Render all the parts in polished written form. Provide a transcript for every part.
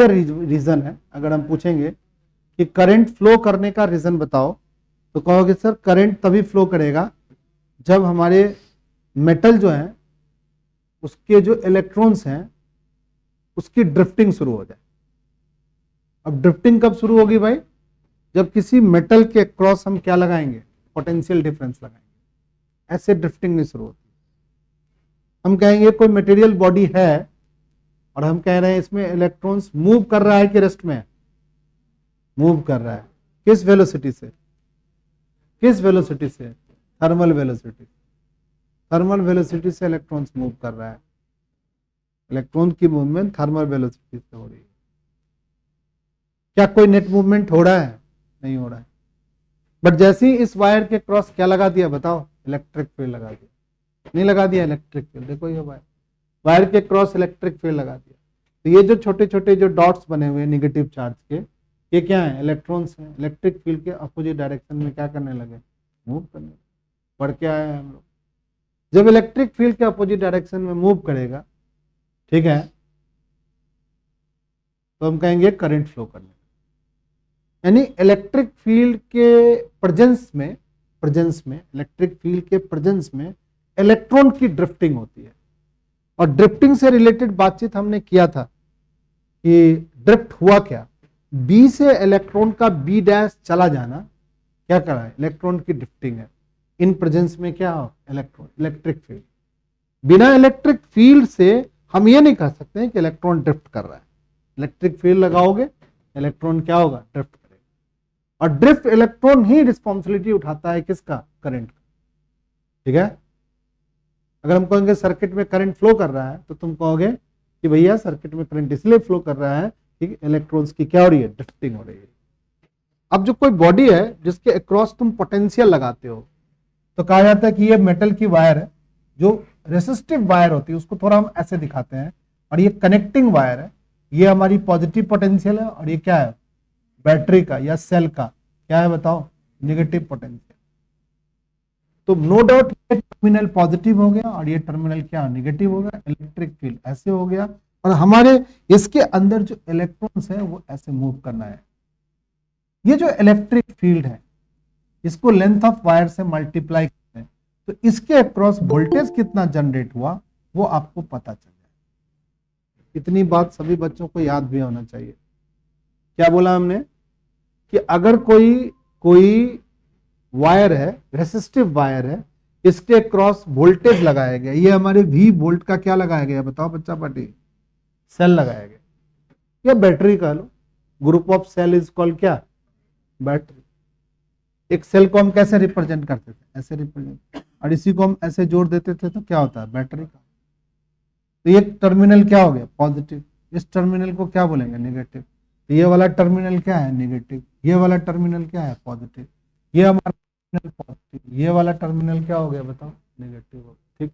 Reason है, अगर हम पूछेंगे कि करंट फ्लो करने का रीजन बताओ, तो कहोगे सर करंट तभी फ्लो करेगा जब हमारे मेटल जो है उसके जो इलेक्ट्रॉन्स हैं उसकी ड्रिफ्टिंग शुरू हो जाए। अब ड्रिफ्टिंग कब शुरू होगी भाई? जब किसी मेटल के क्रॉस हम क्या लगाएंगे? पोटेंशियल डिफरेंस लगाएंगे। ऐसे ड्रिफ्टिंग नहीं शुरू होती। हम कहेंगे कोई मटेरियल बॉडी है और हम कह रहे हैं इसमें इलेक्ट्रॉन्स मूव कर रहा है कि रेस्ट में है? मूव कर रहा है। किस वेलोसिटी से? किस वेलोसिटी से? Thermal velocity. थर्मल वेलोसिटी से इलेक्ट्रॉन्स मूव कर रहा है। इलेक्ट्रॉन की मूवमेंट थर्मल वेलोसिटी से हो रही है। क्या कोई नेट मूवमेंट हो रहा है? नहीं हो रहा है। बट जैसे ही इस वायर के क्रॉस क्या लगा दिया बताओ? इलेक्ट्रिक फील्ड लगा दिया। नहीं लगा दिया इलेक्ट्रिक फील्ड? देखो ये वायर के क्रॉस इलेक्ट्रिक फील्ड लगा दिया। तो ये जो छोटे छोटे जो डॉट्स बने हुए हैं निगेटिव चार्ज के, ये क्या है? इलेक्ट्रॉन्स हैं। इलेक्ट्रिक फील्ड के अपोजिट डायरेक्शन में क्या करने लगे? मूव करने। पढ़ के आए हम लोग। जब इलेक्ट्रिक फील्ड के अपोजिट डायरेक्शन में मूव करेगा, ठीक है, तो हम कहेंगे करंट फ्लो करने। यानी इलेक्ट्रिक फील्ड के प्रेजेंस में इलेक्ट्रिक फील्ड के प्रेजेंस में इलेक्ट्रॉन की ड्रिफ्टिंग होती है। और ड्रिफ्टिंग से रिलेटेड बातचीत हमने किया था कि ड्रिफ्ट हुआ क्या? बी से इलेक्ट्रॉन का बी डैश चला जाना क्या कर रहा है? इलेक्ट्रॉन की ड्रिफ्टिंग है। इन प्रेजेंस में क्या हो? Electron, electric field. बिना इलेक्ट्रिक फील्ड से हम ये नहीं कह सकते हैं कि इलेक्ट्रॉन ड्रिफ्ट कर रहा है। इलेक्ट्रिक फील्ड लगाओगे, इलेक्ट्रॉन क्या होगा? ड्रिफ्ट करेगा। और ड्रिफ्ट इलेक्ट्रॉन ही रिस्पॉन्सिबिलिटी उठाता है किसका? करंट का। ठीक है। अगर हम कहेंगे सर्किट में करंट फ्लो कर रहा है, तो तुम कहोगे कि भैया सर्किट में करंट इसलिए फ्लो कर रहा है कि इलेक्ट्रॉन्स की क्या हो रही है? ड्रिफ्टिंग हो रही है। अब जो कोई बॉडी है जिसके अक्रॉस तुम पोटेंशियल लगाते हो, तो कहा जाता है कि ये मेटल की वायर है। जो रेसिस्टिव वायर होती है उसको थोड़ा हम ऐसे दिखाते हैं, और ये कनेक्टिंग वायर है। ये हमारी पॉजिटिव पोटेंशियल है, और ये क्या है? बैटरी का या सेल का क्या है बताओ? Negative potential. तो नो डाउट ये टर्मिनल पॉजिटिव हो गया और ये टर्मिनल क्या? नेगेटिव हो गया। इलेक्ट्रिक फील्ड ऐसे हो गया, और हमारे इसके अंदर जो इलेक्ट्रॉन्स है वो ऐसे मूव करना है। ये जो इलेक्ट्रिक फील्ड है इसको लेंथ ऑफ वायर से मल्टीप्लाई करते हैं, तो इसके अक्रॉस वोल्टेज कितना जनरेट हुआ वो आपको पता चल जाए। इतनी बात सभी बच्चों को याद भी होना चाहिए। क्या बोला हमने? कि अगर कोई वायर है, रेसिस्टिव वायर है, इसके क्रॉस वोल्टेज लगाया गया, ये हमारे V वोल्ट का क्या लगाया गया बताओ बच्चा पार्टी? सेल लगाया गया, या बैटरी कह लो। Group of cell is called क्या? बैटरी। एक सेल को हम कैसे रिप्रेजेंट करते थे? ऐसे रिप्रेजेंट, और इसी को हम ऐसे जोड़ देते थे तो क्या होता है? बैटरी का। तो ये टर्मिनल क्या हो गया? पॉजिटिव। इस टर्मिनल को क्या बोलेंगे? नेगेटिव। तो ये वाला टर्मिनल क्या है? नेगेटिव। ये वाला टर्मिनल क्या है? पॉजिटिव। ये हमारा टर्मिनल पॉजिटिव। ये वाला टर्मिनल क्या हो गया बताओ? नेगेटिव हो गया। ठीक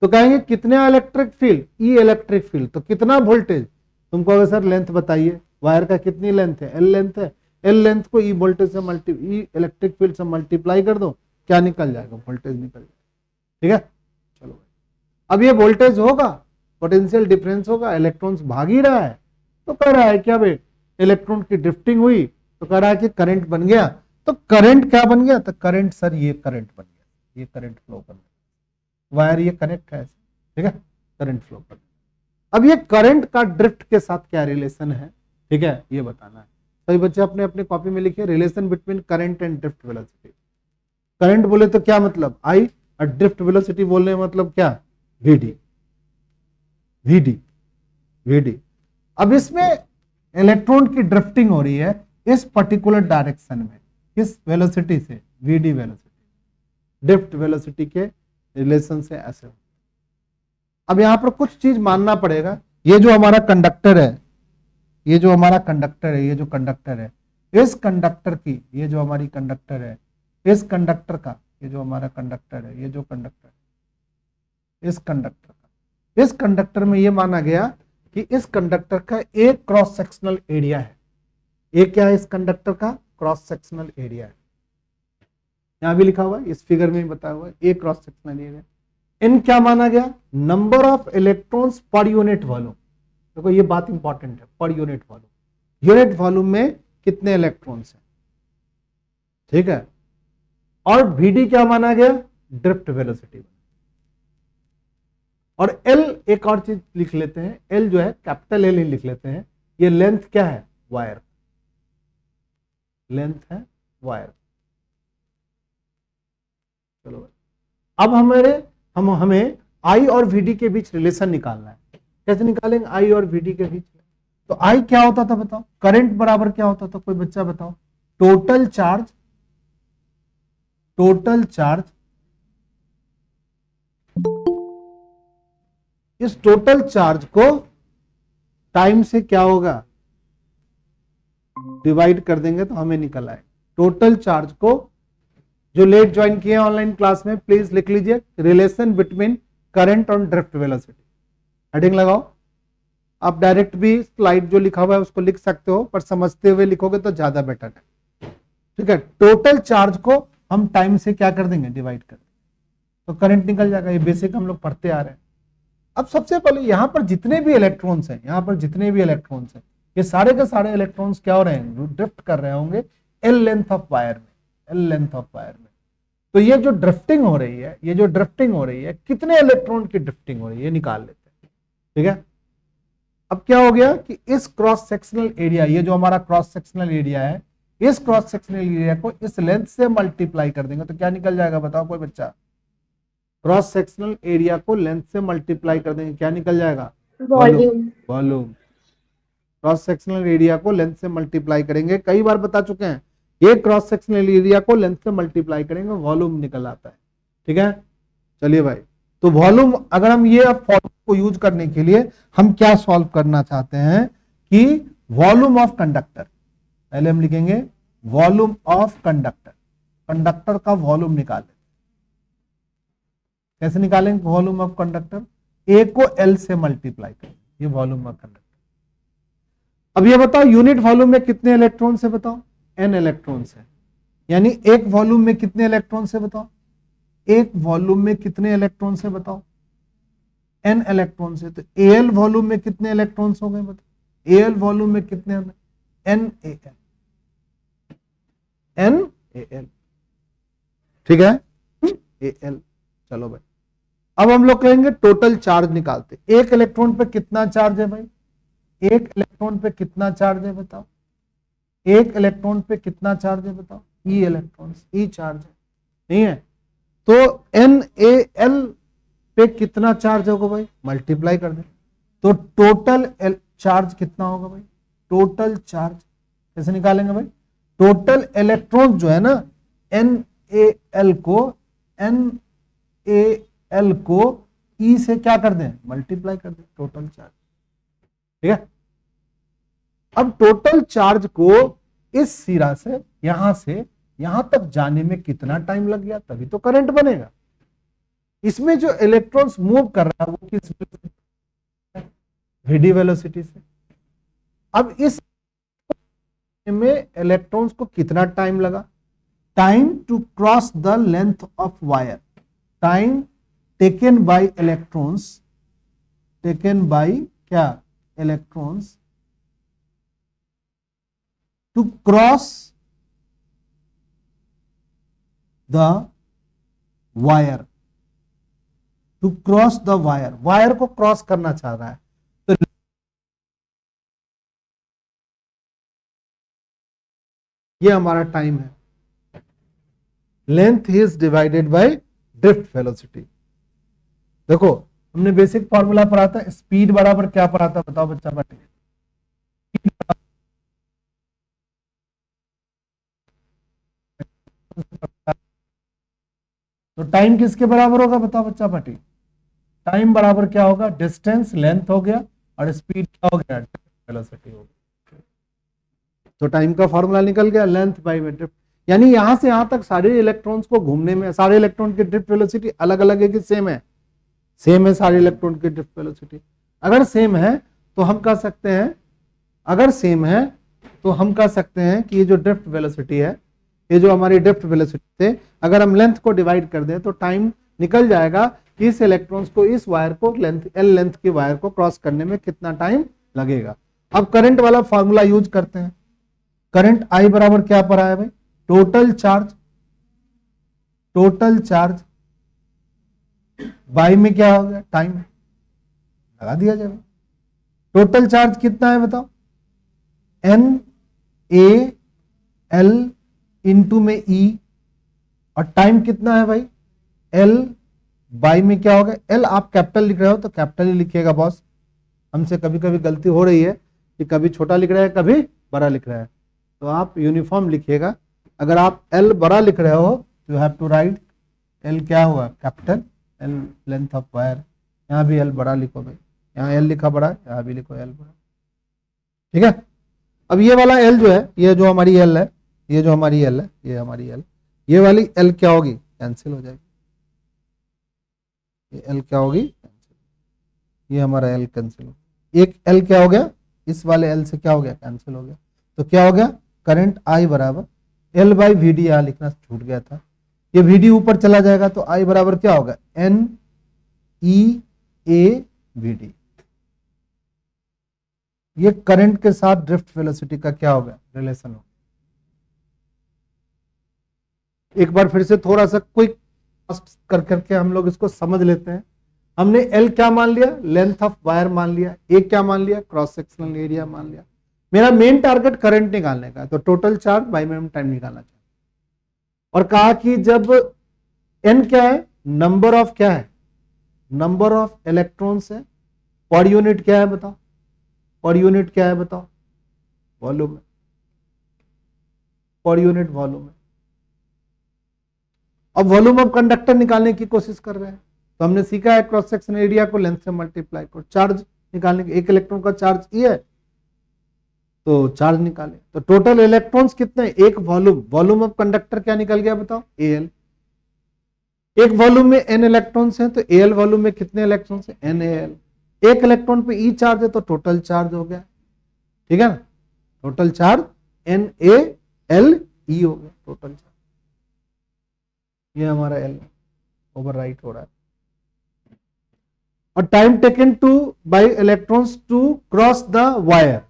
तो कहेंगे कितने इलेक्ट्रिक फील्ड? ई इलेक्ट्रिक फील्ड। तो कितना वोल्टेज? तुम कहोगे सर लेंथ बताइए, वायर का कितनी लेंथ है? एल लेंथ है। एल लेंथ को ई वोल्टेज से ई इलेक्ट्रिक फील्ड से मल्टीप्लाई कर दो, क्या निकल जाएगा? वोल्टेज निकल जाएगा। ठीक है, चलो। अब ये वोल्टेज होगा, पोटेंशियल डिफरेंस होगा, इलेक्ट्रॉन्स भाग ही रहा है, तो कह रहा है क्या भाई? इलेक्ट्रॉन की ड्रिफ्टिंग हुई, तो कह रहा है कि करंट बन गया। तो करंट क्या बन गया? तो करंट सर ये करंट बन गया, ये करंट फ्लो कर गया। वायर ये कनेक्ट है, ठीक है, करंट फ्लो कर। अब ये करंट का ड्रिफ्ट के साथ क्या रिलेशन है, ठीक है, ये बताना है। सभी बच्चे अपने अपने कॉपी में लिखिए, relation between current and drift velocity. Current बोले तो क्या मतलब? आई, और ड्रिफ्ट वेलोसिटी बोलने मतलब क्या? वीडी। VD VD. अब इसमें इलेक्ट्रॉन की ड्रिफ्टिंग हो रही है इस पर्टिकुलर डायरेक्शन में, किस वेलोसिटी से? VD velocity. ड्रिफ्ट वेलोसिटी के रिलेशन से ऐसे। अब यहां पर कुछ चीज मानना पड़ेगा। ये जो हमारा कंडक्टर है, ये जो हमारा कंडक्टर है, ये जो कंडक्टर है, इस कंडक्टर की, ये जो हमारी कंडक्टर है, इस कंडक्टर का, ये जो हमारा कंडक्टर है, ये जो कंडक्टर, इस कंडक्टर का, इस कंडक्टर में ये माना गया कि इस कंडक्टर का एक क्रॉस सेक्शनल एरिया है। एक क्या है इस कंडक्टर का? क्रॉस सेक्शनल एरिया है। यहां भी लिखा हुआ है, इस फिगर में बताया हुआ है, एक क्रॉस सेक्शनल एरिया। इन क्या माना गया? नंबर ऑफ इलेक्ट्रॉन्स पर यूनिट वॉल्यूम। देखो ये बात इंपॉर्टेंट है, पर यूनिट वॉल्यूम, यूनिट वॉल्यूम में कितने इलेक्ट्रॉन्स हैं, ठीक है। और VD क्या माना गया, ड्रिफ्ट वेलोसिटी। और L एक और चीज लिख लेते हैं, L जो है कैपिटल L ही लिख लेते हैं, ये लेंथ क्या है, वायर, लेंथ है वायर। चलो भाई, अब हमें I और VD के बीच रिलेशन निकालना है। कैसे निकालेंगे I और VD के बीच? तो I क्या होता था बताओ, करंट बराबर क्या होता था, कोई बच्चा बताओ, टोटल चार्ज इस टोटल चार्ज को टाइम से क्या होगा, डिवाइड कर देंगे तो हमें निकल आए। टोटल चार्ज को, जो लेट ज्वाइन किए ऑनलाइन क्लास में प्लीज लिख लीजिए, रिलेशन बिटवीन करंट और ड्रिफ्ट वेलोसिटी। हेडिंग लगाओ, आप डायरेक्ट भी स्लाइड जो लिखा हुआ है उसको लिख सकते हो, पर समझते हुए लिखोगे तो ज्यादा बेटर है, ठीक है। टोटल चार्ज को हम टाइम से क्या कर देंगे, डिवाइड कर देंगे, तो करंट निकल जाएगा। ये बेसिक हम लोग पढ़ते आ रहे हैं। अब सबसे पहले यहां पर जितने भी इलेक्ट्रॉन्स हैं, ये सारे के सारे इलेक्ट्रॉन्स क्या हो रहे हैं, ड्रिफ्ट कर रहे होंगे एल लेंथ ऑफ वायर में, तो ये जो ड्रिफ्टिंग हो रही है, कितने इलेक्ट्रॉन की ड्रिफ्टिंग हो रही है, ये निकाल लेते हैं, ठीक है। अब क्या हो गया कि इस क्रॉस सेक्शनल एरिया, ये जो हमारा क्रॉस सेक्शनल एरिया है, इस क्रॉस सेक्शनल एरिया को इस लेंथ से मल्टीप्लाई कर देंगे तो क्या निकल जाएगा, बताओ कोई बच्चा। क्रॉस सेक्शनल एरिया को लेंथ से मल्टीप्लाई कर देंगे, क्या निकल जाएगा, वॉल्यूम। क्रॉस सेक्शनल एरिया को लेंथ से मल्टीप्लाई करेंगे, कई बार बता चुके हैं, ये क्रॉस सेक्शनल एरिया को लेंथ से मल्टीप्लाई करेंगे, वॉल्यूम निकल आता है, ठीक है। चलिए भाई, तो वॉल्यूम, अगर हम ये फॉर्मूला को यूज करने के लिए हम क्या सॉल्व करना चाहते हैं कि वॉल्यूम ऑफ कंडक्टर, पहले हम लिखेंगे वॉल्यूम ऑफ कंडक्टर का वॉल्यूम निकालें। कैसे निकालेंगे वॉल्यूम ऑफ कंडक्टर, ए को एल से मल्टीप्लाई करें, ये वॉल्यूम ऑफ कंडक्टर। अब ये बताओ यूनिट वॉल्यूम में कितने इलेक्ट्रॉन से, बताओ n इलेक्ट्रॉन है, यानी एक वॉल्यूम में कितने इलेक्ट्रॉन से, बताओ एक वॉल्यूम में कितने इलेक्ट्रॉन से, बताओ n इलेक्ट्रॉन से। तो Al वॉल्यूम में कितने इलेक्ट्रॉन्स हो गए, बताओ Al वॉल्यूम में कितने, NaL, ठीक है, Al। चलो भाई, अब हम लोग कहेंगे टोटल चार्ज निकालते, एक इलेक्ट्रॉन पे कितना चार्ज है भाई, एक इलेक्ट्रॉन पे कितना चार्ज है बताओ, एक इलेक्ट्रॉन पे कितना चार्ज है बताओ, ई इलेक्ट्रॉन, ई चार्ज है, नहीं है, तो NaL पे कितना चार्ज होगा भाई, मल्टीप्लाई कर दे, तो टोटल चार्ज कितना होगा भाई, टोटल चार्ज कैसे निकालेंगे भाई, टोटल इलेक्ट्रॉन जो है ना, NaL को E से क्या कर दें, मल्टीप्लाई कर दें, टोटल चार्ज, ठीक है। अब टोटल चार्ज को इस सिरा से यहां तक जाने में कितना टाइम लग गया, तभी तो करंट बनेगा। इसमें जो इलेक्ट्रॉन्स मूव कर रहा है वो किस VD वेलोसिटी से। अब इस में इलेक्ट्रॉन्स को कितना टाइम लगा, time to cross the length of wire, time taken by electrons, क्या, electrons to cross the wire, wire को क्रॉस करना चाह रहा है, तो ये हमारा टाइम है। Length is divided by drift velocity. देखो हमने बेसिक फॉर्मूला पढ़ा था, स्पीड बराबर क्या पढ़ा था, बताओ बच्चा बटे, तो टाइम किसके बराबर होगा बताओ बच्चा पार्टी, टाइम बराबर क्या होगा, डिस्टेंस लेंथ हो गया और स्पीड क्या हो गया, वेलोसिटी हो गया। तो टाइम का फॉर्मूला निकल गया, लेंथ बाय ड्रिफ्ट, यानी यहां से यहां तक सारे इलेक्ट्रॉन्स को घूमने में, सारे इलेक्ट्रॉन की ड्रिफ्ट वेलोसिटी अलग अलग है कि सेम है, सेम है सारे इलेक्ट्रॉन की ड्रिफ्ट वेलोसिटी। अगर सेम है तो हम कह सकते हैं, कि ये जो ड्रिफ्ट वेलोसिटी है, ये जो हमारी ड्रिफ्ट वेलोसिटी है, अगर हम लेंथ को डिवाइड कर दें तो टाइम निकल जाएगा कि इस इलेक्ट्रॉन्स को, इस वायर को, लेंथ एल लेंथ की वायर को क्रॉस करने में कितना टाइम लगेगा। अब करंट वाला फॉर्मूला यूज करते हैं। करंट आई बराबर क्या पड़ा है भाई, टोटल चार्ज बाई में क्या हो गया, टाइम, लगा दिया जाए। टोटल चार्ज कितना है बताओ, एन ए एल इंटू में ई, और टाइम कितना है भाई, एल बाई में क्या होगा, एल आप कैपिटल लिख रहे हो तो कैपिटल ही लिखिएगा बॉस। हमसे कभी कभी गलती हो रही है कि कभी छोटा लिख रहे हैं कभी बड़ा लिख रहे हैं, तो आप यूनिफॉर्म लिखिएगा। अगर आप एल बड़ा लिख रहे हो तो you have to write L क्या हुआ capital, L length of wire, यहाँ भी एल बड़ा लिखो भाई, यहाँ एल लिखा बड़ा, यहाँ भी लिखो एल बड़ा, ठीक है। अब ये वाला एल जो है, ये जो हमारी एल है, ये जो हमारी एल है, ये हमारी एल, ये वाली एल क्या होगी, कैंसिल हो जाएगी। ये एल क्या होगी, ये हमारा एल कैंसिल हो, एक एल क्या हो गया, इस वाले एल से क्या हो गया, कैंसिल हो गया। तो क्या हो गया, करंट आई बराबर एल बाई वी डी, यहां लिखना छूट गया था, ये वी डी ऊपर चला जाएगा तो आई बराबर क्या होगा, N E A V D. ये करंट के साथ ड्रिफ्ट वेलोसिटी का क्या होगा, रिलेशन होगा। एक बार फिर से थोड़ा सा क्विक कर करके हम लोग इसको समझ लेते हैं। हमने एल क्या मान लिया, लेंथ ऑफ वायर मान लिया, ए क्या मान लिया, क्रॉस सेक्शनल एरिया मान लिया। मेरा मेन टारगेट करंट निकालने का है, तो total charge by minimum time निकालना चाहिए। और कहा कि जब एन क्या है, नंबर ऑफ क्या है, नंबर ऑफ इलेक्ट्रॉन्स है, पर यूनिट क्या है बताओ, पर यूनिट क्या है बताओ, वॉल्यूम है, पर यूनिट वॉल्यूम है। अब वॉल्यूम ऑफ कंडक्टर निकालने की कोशिश कर रहे हैं, तो हमने सीखा है क्रॉस सेक्शन एरिया को लेंथ से मल्टीप्लाई करो, चार्ज निकालने के, एक इलेक्ट्रॉन का चार्ज ये है तो चार्ज निकाले, तो टोटल इलेक्ट्रॉन्स कितने, एक वॉल्यूम ऑफ कंडक्टर क्या निकल गया बताओ, एल। एक वॉल्यूम में एन इलेक्ट्रॉन्स हैं तो एल वॉल्यूम में कितने इलेक्ट्रॉन्स हैं, एन एल। एक इलेक्ट्रॉन पे ई चार्ज है तो टोटल चार्ज हो गया, ठीक है ना, total charge N A L E हो गया टोटल चार्ज। ये हमारा एल ओवर राइट हो रहा है। और time taken to by electrons to cross the wire,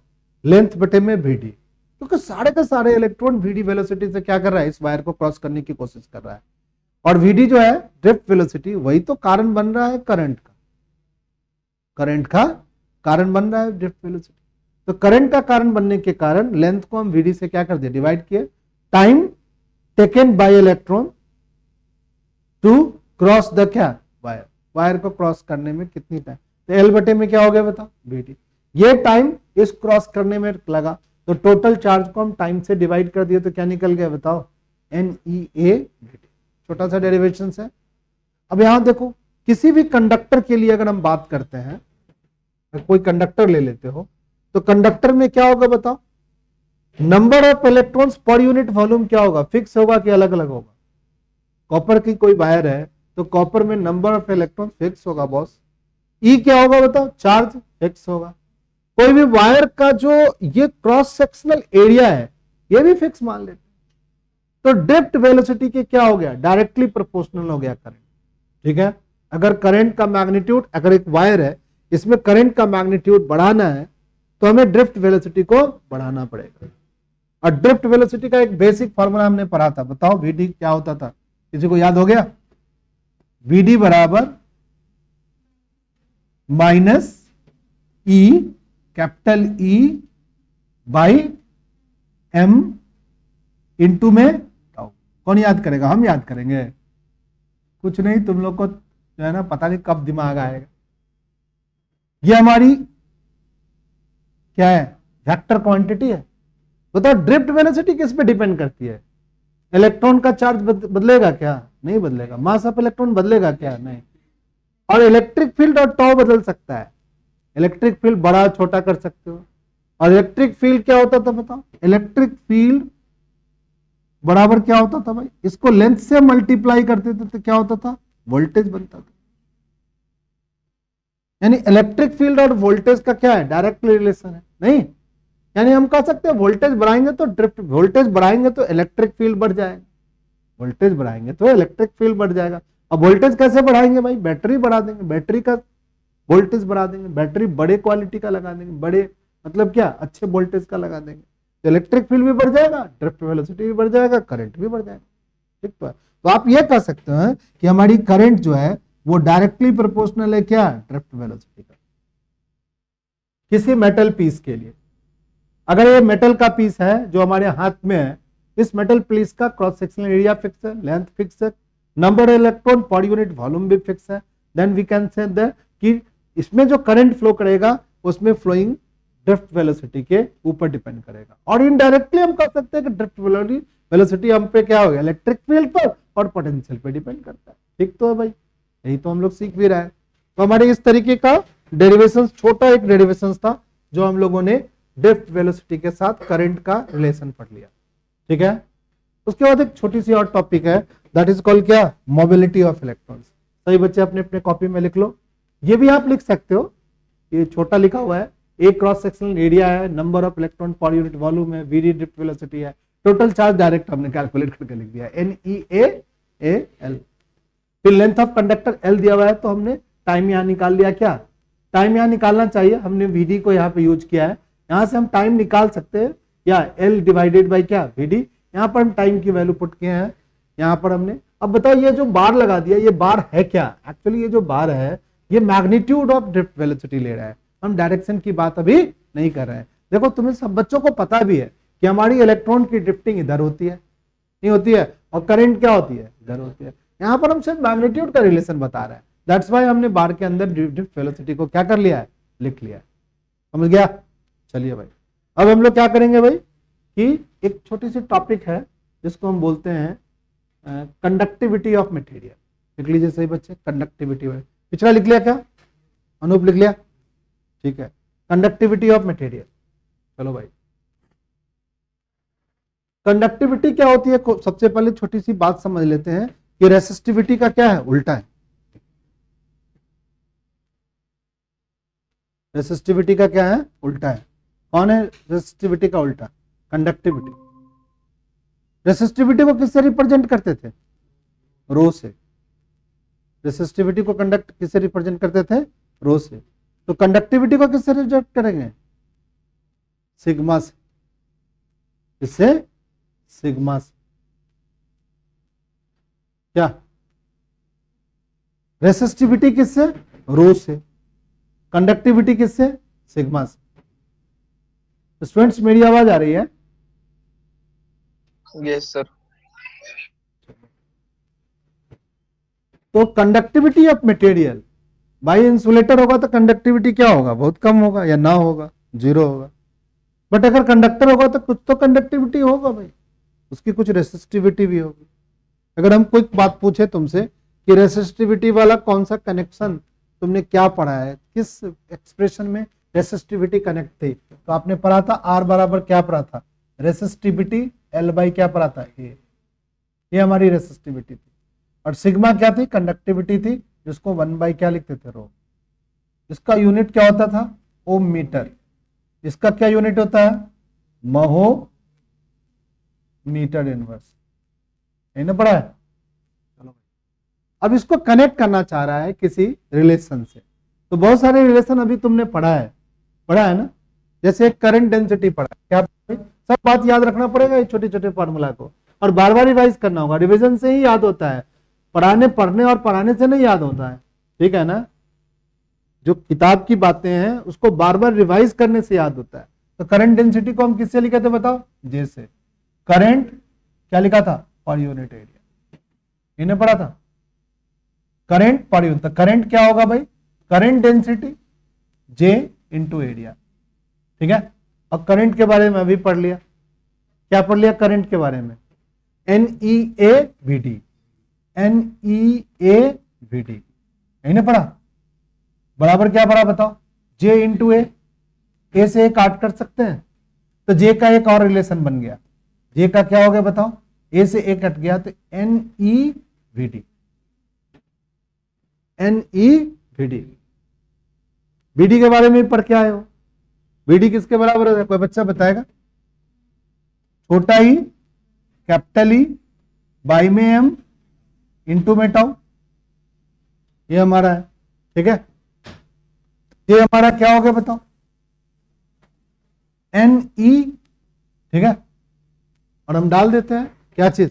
length बटे में वीडी, क्योंकि सारे के सारे इलेक्ट्रॉन वीडी वेलोसिटी से क्या कर रहा है, इस वायर को क्रॉस करने की कोशिश कर रहा है। और वीडी जो है ड्रिफ्ट वेलोसिटी, वही तो कारण बन रहा है करंट का, करंट का कारण बन रहा है ड्रिफ्ट वेलोसिटी। तो करंट का कारण बनने के कारण लेंथ को हम वीडी से क्या कर दिए, डिवाइड किए, time taken by electron to cross the क्या वायर, वायर को क्रॉस करने में कितनी टाइम, तो एल बटे में क्या हो गया बताओ, वीडी। ये टाइम इस क्रॉस करने में लगा, तो टोटल चार्ज को हम टाइम से डिवाइड कर दिए तो क्या निकल गया बताओ, N E A V D. छोटा सा डेरिवेशन है। अब यहां देखो, किसी भी कंडक्टर के लिए अगर हम बात करते हैं, कोई कंडक्टर ले लेते हो, तो कंडक्टर में क्या होगा बताओ, नंबर ऑफ इलेक्ट्रॉन्स पर यूनिट वॉल्यूम क्या होगा, फिक्स होगा कि अलग अलग होगा। कॉपर की कोई वायर है तो कॉपर में नंबर ऑफ इलेक्ट्रॉन फिक्स होगा बॉस। ई क्या होगा बताओ, चार्ज फिक्स होगा। कोई भी वायर का जो ये क्रॉस सेक्शनल एरिया है ये भी फिक्स मान लेते, तो ड्रिफ्ट वेलोसिटी के क्या हो गया, डायरेक्टली प्रोपोर्शनल हो गया करंट, ठीक है। अगर करंट का मैग्नीट्यूड, अगर एक वायर है इसमें करंट का मैग्नीट्यूड बढ़ाना है तो हमें ड्रिफ्ट वेलोसिटी को बढ़ाना पड़ेगा। और ड्रिफ्ट वेलोसिटी का एक बेसिक फॉर्मूला हमने पढ़ा था, बताओ वीडी क्या होता था, किसी को याद हो गया, वीडी बराबर minus E capital E by M into में टाउ। कौन याद करेगा, हम याद करेंगे, कुछ नहीं, तुम लोग को जो है ना पता नहीं कब दिमाग आएगा। ये हमारी क्या है, वेक्टर क्वांटिटी है। बताओ ड्रिफ्ट वेलोसिटी किस पे डिपेंड करती है, इलेक्ट्रॉन का चार्ज बदलेगा क्या, नहीं बदलेगा। मास ऑफ इलेक्ट्रॉन बदलेगा क्या, नहीं। और इलेक्ट्रिक फील्ड और टॉ बदल सकता है, इलेक्ट्रिक फील्ड बड़ा छोटा कर सकते हो। और इलेक्ट्रिक फील्ड क्या होता था बताओ, इलेक्ट्रिक फील्ड बराबर क्या होता था भाई, इसको लेंथ से मल्टीप्लाई करते थे तो क्या होता था, वोल्टेज बनता था। यानी इलेक्ट्रिक फील्ड और वोल्टेज का क्या है, डायरेक्ट रिलेशन है, नहीं। यानी हम कह सकते हैं वोल्टेज बढ़ाएंगे तो ड्रिफ्ट, वोल्टेज बढ़ाएंगे तो इलेक्ट्रिक फील्ड बढ़ जाएगा, वोल्टेज बढ़ाएंगे तो इलेक्ट्रिक फील्ड बढ़ जाएगा। अब वोल्टेज कैसे बढ़ाएंगे भाई, बैटरी बढ़ा देंगे, बैटरी का वोल्टेज बढ़ा देंगे, बैटरी बड़े क्वालिटी का लगा देंगे, बड़े मतलब क्या, अच्छे वोल्टेज का लगा देंगे, तो इलेक्ट्रिक फील्ड भी बढ़ जाएगा, ड्रिफ्ट वेलोसिटी भी बढ़ जाएगा, करंट भी बढ़ जाएगा। ठीक तो आप ये कह सकते हैं कि हमारी करंट जो है वो डायरेक्टली प्रोपोर्शनल है क्या, ड्रिफ्ट वेलोसिटी का। किसी मेटल पीस के लिए, अगर ये मेटल का पीस है जो हमारे हाथ में है, इस मेटल पीस का क्रॉस सेक्शनल एरिया फिक्स है, लेंथ फिक्स है, नंबर इलेक्ट्रॉन पर यूनिट वॉल्यूम भी फिक्स है, then we can say that कि इसमें जो करंट फ्लो करेगा उसमें फ्लोइंग ड्रिफ्ट वेलोसिटी के ऊपर डिपेंड करेगा। और इनडायरेक्टली हम कह सकते हैं कि ड्रिफ्ट वेलोसिटी हम पे क्या होगा, इलेक्ट्रिक फील्ड पर और पोटेंशियल पे डिपेंड करता है। ठीक तो है भाई, यही तो हम लोग सीख भी रहे हैं। तो हमारे इस तरीके का डेरिवेशन, छोटा एक डेरिवेशन था जो हम लोगों ने ड्रिफ्ट वेलोसिटी के साथ करंट का रिलेशन पढ़ लिया। ठीक है, उसके बाद एक छोटी सी और टॉपिक है, दैट इज कॉल्ड क्या, मोबिलिटी ऑफ इलेक्ट्रॉन्स। सही बच्चे अपने अपने कॉपी में लिख लो, ये भी आप लिख सकते हो, ये छोटा लिखा हुआ है, एक क्रॉस सेक्शनल एरिया है, नंबर ऑफ इलेक्ट्रॉन पर यूनिट वॉल्यूम है, वीडी ड्रिफ्ट वेलोसिटी है, टोटल चार्ज डायरेक्ट हमने कैलकुलेट करके लिख दिया NEAL। फिर लेंथ ऑफ कंडक्टर L दिया हुआ है, तो हमने टाइम यहां निकाल लिया। क्या टाइम यहां निकालना चाहिए, हमने VD को यहाँ पे यूज किया है, यहां से हम टाइम निकाल सकते हैं, या L डिवाइडेड बाई क्या, VD। यहाँ पर हम टाइम की वैल्यू पुट किए हैं, यहाँ पर हमने। अब बताओ ये जो बार लगा दिया, ये बार है क्या, एक्चुअली ये जो बार है ये मैग्नीट्यूड ऑफ ड्रिफ्ट वेलोसिटी ले रहा है, हम डायरेक्शन की बात अभी नहीं कर रहे हैं। देखो तुम्हें सब बच्चों को पता भी है कि हमारी इलेक्ट्रॉन की ड्रिफ्टिंग इधर होती है, नहीं होती है, और करंट क्या होती है, इधर होती है। यहाँ पर हम सिर्फ मैग्नीट्यूड का रिलेशन बता रहे हैं, दैट्स वाई हमने बार के अंदर ड्रिफ्ट वेलोसिटी को क्या कर लिया है, लिख लिया है। समझ गया? चलिए भाई, अब हम लोग क्या करेंगे भाई कि एक छोटी सी टॉपिक है जिसको हम बोलते हैं कंडक्टिविटी ऑफ मटेरियल। लिख लीजिए सही बच्चे, कंडक्टिविटी। पिछला लिख लिया क्या, अनूप लिख लिया? ठीक है, कंडक्टिविटी ऑफ मटेरियल। चलो भाई, कंडक्टिविटी क्या होती है, सबसे पहले छोटी सी बात समझ लेते हैं कि रेसिस्टिविटी का क्या है, उल्टा है। रेसिस्टिविटी का क्या है, उल्टा है। कौन है रेसिस्टिविटी का उल्टा? कंडक्टिविटी। रेसिस्टिविटी को किससे रिप्रेजेंट करते थे, रो से। रेसिस्टिविटी को कंडक्ट किससे रिप्रेजेंट करते थे, रो से। तो कंडक्टिविटी को किससे रिप्रेजेंट करेंगे, सिग्मा से। किससे, सिग्मा से। क्या रेसिस्टिविटी किससे, रो से। कंडक्टिविटी किससे, सिग्मा से। स्टूडेंट्स मेरी आवाज आ रही है? Yes sir. तो कंडक्टिविटी ऑफ मटेरियल, भाई इंसुलेटर होगा तो कंडक्टिविटी क्या होगा, बहुत कम होगा या ना होगा, जीरो होगा। बट अगर कंडक्टर होगा तो कुछ तो कंडक्टिविटी होगा भाई, उसकी कुछ रेसिस्टिविटी भी होगी। अगर हम कोई बात पूछे तुमसे कि रेसिस्टिविटी वाला कौन सा कनेक्शन तुमने क्या पढ़ा है, किस एक्सप्रेशन में रेसिस्टिविटी कनेक्ट थी, तो आपने पढ़ा था R बराबर क्या पढ़ा था, रेसिस्टिविटी L बाई क्या पढ़ा था, ये हमारी रेसिस्टिविटी थी। और सिग्मा क्या थी, कंडक्टिविटी थी, जिसको 1 बाई क्या लिखते थे, रो। इसका यूनिट क्या होता था, ओम मीटर। इसका क्या यूनिट होता है, महो मीटर इनवर्स। ना पढ़ा है? चलो, अब इसको कनेक्ट करना चाह रहा है किसी रिलेशन से, तो बहुत सारे रिलेशन अभी तुमने पढ़ा है ना। जैसे करंट डेंसिटी पढ़ा, क्या सब बात याद रखना पड़ेगा, ये छोटे छोटे फॉर्मूला को, और बार बार रिवाइज करना होगा। रिवीजन से ही याद होता है, पढ़ने और पढ़ाने से नहीं याद होता है। ठीक है ना, जो किताब की बातें हैं उसको बार बार रिवाइज करने से याद होता है। तो करंट डेंसिटी को हम किससे लिखे थे बताओ, जे से। करंट क्या लिखा था, पर यूनिट एरिया। इन्हें पढ़ा था, करंट पर यूनिट। करंट क्या होगा भाई, current density J into area. ठीक है, अब करंट के बारे में अभी पढ़ लिया, क्या पढ़ लिया करंट के बारे में, NEAVD। NEAVD इन्हें पढ़ा, बराबर क्या पढ़ा बताओ, जे इंटू ए से ए काट कर सकते हैं, तो जे का एक और रिलेशन बन गया। जे का क्या हो गया बताओ, ए से ए कट गया, तो NEVD। NEVD, VD के बारे में पढ़ के आए हो। VD किसके बराबर है, कोई बच्चा बताएगा? छोटा ई कैपिटल ई बाई में एम इंटू में टाउ, ये हमारा है। ठीक है, ये हमारा क्या हो गया बताओ, NE, ठीक है। और हम डाल देते हैं क्या चीज,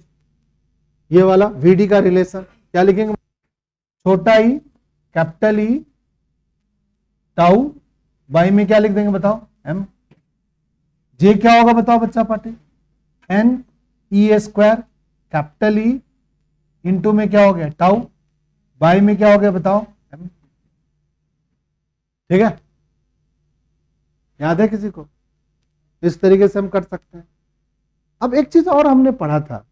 ये वाला VD का रिलेशन क्या लिखेंगे, छोटा ई कैपिटल ई टाउ बाई में क्या लिख देंगे बताओ, M। जे क्या होगा बताओ बच्चा party, NE² capital E into में क्या हो गया टाउ, बाई में क्या हो गया बताओ, M। ठीक है, याद है किसी को? इस तरीके से हम कर सकते हैं। अब एक चीज और हमने पढ़ा था,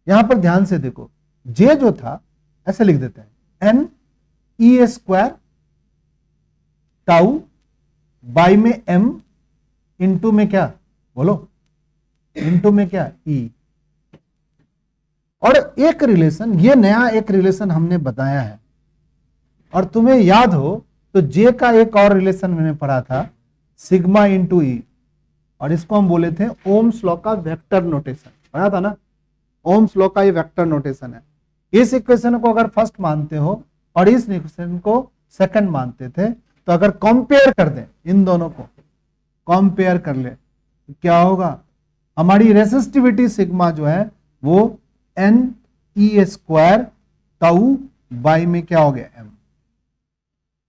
यहां पर ध्यान से देखो, जे जो था ऐसे लिख देते हैं NE² टाउ बाई में M इंटू में क्या बोलो, इंटू में क्या E। और एक रिलेशन, ये नया एक रिलेशन हमने बताया है, और तुम्हें याद हो तो जे का एक और रिलेशन मैंने पढ़ा था, सिग्मा इंटू ई, और इसको हम बोले थे ओम्स लॉ का वेक्टर नोटेशन, पढ़ा था ना। ओम्स लॉ का ये वेक्टर नोटेशन है। इस इक्वेशन को अगर फर्स्ट मानते हो और इस इक्वेशन को सेकंड मानते थे, तो अगर कंपेयर कर दें, इन दोनों को कंपेयर कर ले तो क्या होगा, हमारी रेसिस्टिविटी सिग्मा जो है वो NE² टाउ बाई में क्या हो गया M।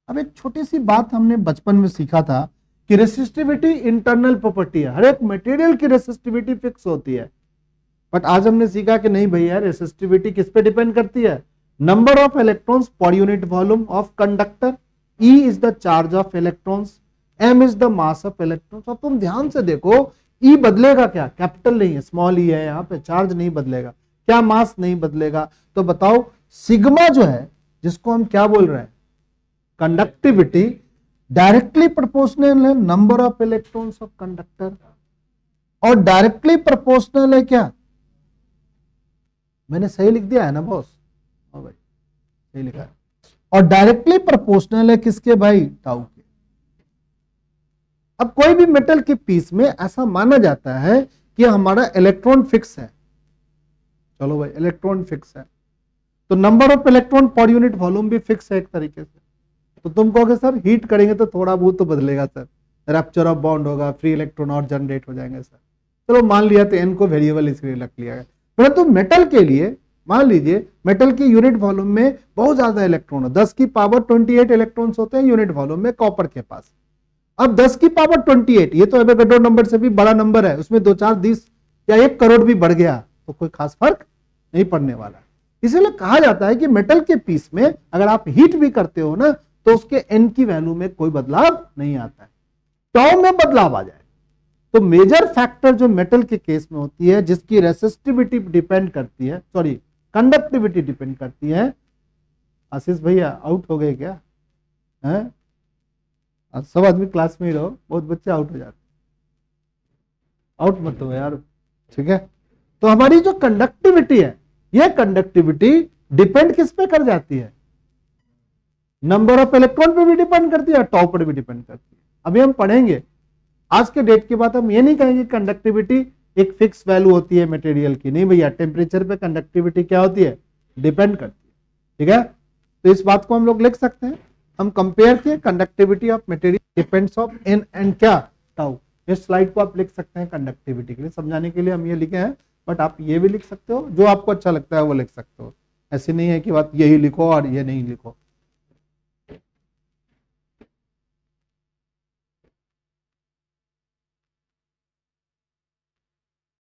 अब एक छोटी सी बात हमने बचपन में सीखा था कि रेसिस्टिविटी इंटरनल प्रॉपर्टी है, हर एक मटेरियल की रेसिस्टिविटी फिक्स होती है। बट आज हमने सीखा कि नहीं भैया, रेसिस्टिविटी किस पे डिपेंड करती है, नंबर ऑफ इलेक्ट्रॉन्स पर unit volume of conductor, E is the charge of electrons, M is the mass of electrons. अब तुम ध्यान से देखो, E बदलेगा क्या, कैपिटल नहीं है, स्मॉल ई है यहाँ पे, चार्ज नहीं बदलेगा, क्या मास नहीं बदलेगा। तो बताओ सिग्मा जो है, जिसको हम क्या बोल रहे हैं, कंडक्टिविटी, डायरेक्टली प्रोपोर्शनल है number of electrons of conductor, और डायरेक्टली प्रोपोर्शनल है क्या, मैंने सही लिख दिया है ना बॉस, हाँ भाई सही लिखा है, और डायरेक्टली प्रोपोर्शनल है किसके भाई, टाउ के। अब कोई भी मेटल के पीस में ऐसा माना जाता है कि हमारा इलेक्ट्रॉन फिक्स है, चलो भाई इलेक्ट्रॉन फिक्स है, तो नंबर ऑफ इलेक्ट्रॉन पर यूनिट वॉल्यूम भी फिक्स है एक तरीके से। तो तुम कहोगे सर हीट करेंगे तो थोड़ा बहुत तो बदलेगा सर, रैप्चर ऑफ बॉन्ड होगा, फ्री इलेक्ट्रॉन और जनरेट हो जाएंगे सर, चलो मान लिया, तो एन को वेरिएबल इसलिए रख लिया गया। परंतु मेटल के लिए मान लीजिए, मेटल की यूनिट वॉल्यूम में बहुत ज्यादा इलेक्ट्रॉन हो, 10 की पावर 28 इलेक्ट्रॉन्स होते हैं यूनिट वॉल्यूम में कॉपर के पास। अब 10 की पावर 28, ये तो एवोगैड्रो नंबर से भी बड़ा नंबर है, उसमें 2 4 10 या 1 करोड़ भी बढ़ गया तो कोई खास फर्क नहीं पड़ने वाला। इसीलिए कहा जाता है कि मेटल के पीस में अगर आप हीट भी करते हो ना, तो उसके एन की वैल्यू में कोई बदलाव नहीं आता है, टाउ में बदलाव आ जाए। तो मेजर फैक्टर जो मेटल के केस में होती है, जिसकी रेसिस्टिविटी डिपेंड करती है, सॉरी कंडक्टिविटी डिपेंड करती है। आशीष भैया आउट हो गए क्या है? सब आदमी क्लास में ही रहो, बहुत बच्चे आउट हो जाते, आउट मत हो यार, ठीक है। तो हमारी जो कंडक्टिविटी है, यह कंडक्टिविटी डिपेंड किस पे कर जाती है, नंबर ऑफ इलेक्ट्रॉन पे भी डिपेंड करती है, टाउ पर भी डिपेंड करती है। अभी हम पढ़ेंगे, आज के डेट के बाद हम ये नहीं कहेंगे कंडक्टिविटी एक फिक्स वैल्यू होती है मटेरियल की, नहीं भैया, टेम्परेचर पे कंडक्टिविटी क्या होती है, डिपेंड करती है, ठीक है। तो इस बात को हम लोग लिख सकते हैं, हम कंपेयर किए conductivity of material depends of N and क्या, टाउ। इस स्लाइड को आप लिख सकते हैं कंडक्टिविटी के लिए, समझाने के लिए हम ये लिखे हैं, बट आप ये भी लिख सकते हो, जो आपको अच्छा लगता है वो लिख सकते हो, ऐसे नहीं है कि बात यही लिखो और ये नहीं लिखो,